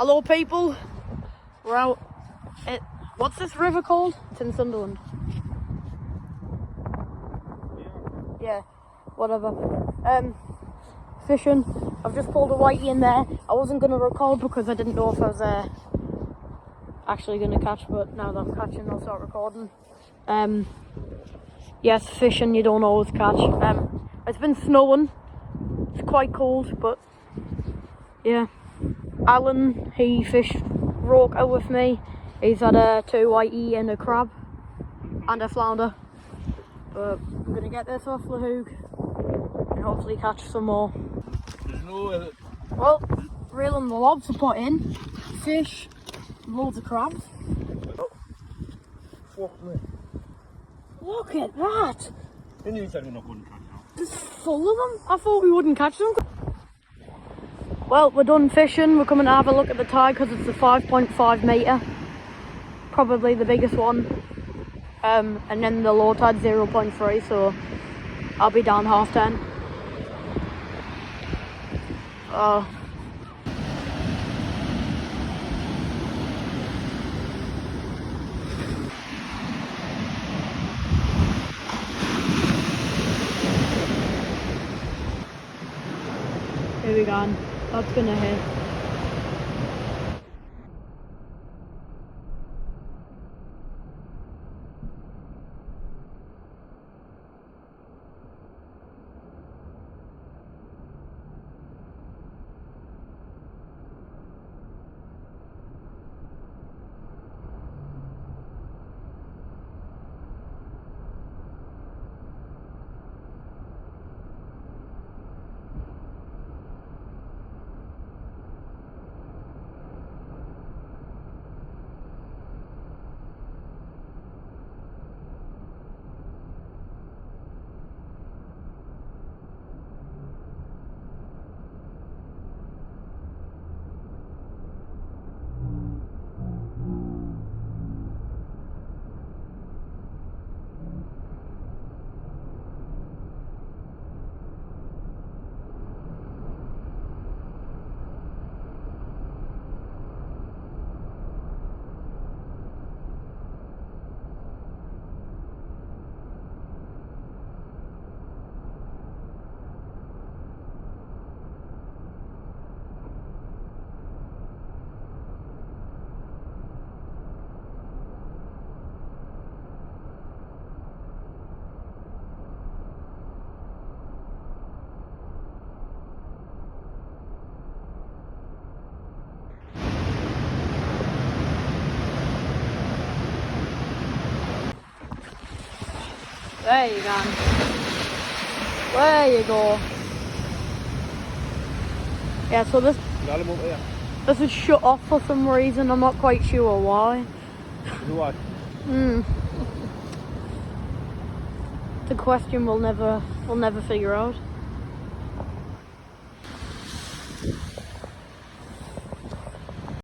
Hello people, we're out at, what's this river called? It's in Sunderland. Yeah, whatever. Fishing. I've just pulled a whitey in there. I wasn't going to record because I didn't know if I was actually going to catch, but now that I'm catching I'll start recording. Yes, fishing you don't always catch. It's been snowing, it's quite cold, but yeah. Alan, he fished roke out with me. He's had a 2 whitey and a crab and a flounder. But I'm going to get this off the hook and hopefully catch some more. There's no Well, reeling the lobster pot in, fish, loads of crabs. Oh, fuck me. Look at that! And you said we're not going to catch now. There's full of them. I thought we wouldn't catch them. Well, we're done fishing. We're coming to have a look at the tide because it's a 5.5 metre. Probably the biggest one. And then the low tide 0.3, so I'll be down 10:30. Here we go. That's gonna hit. There you go. There you go. Yeah, so this is shut off for some reason. I'm not quite sure why. Why? It's a question we'll never figure out.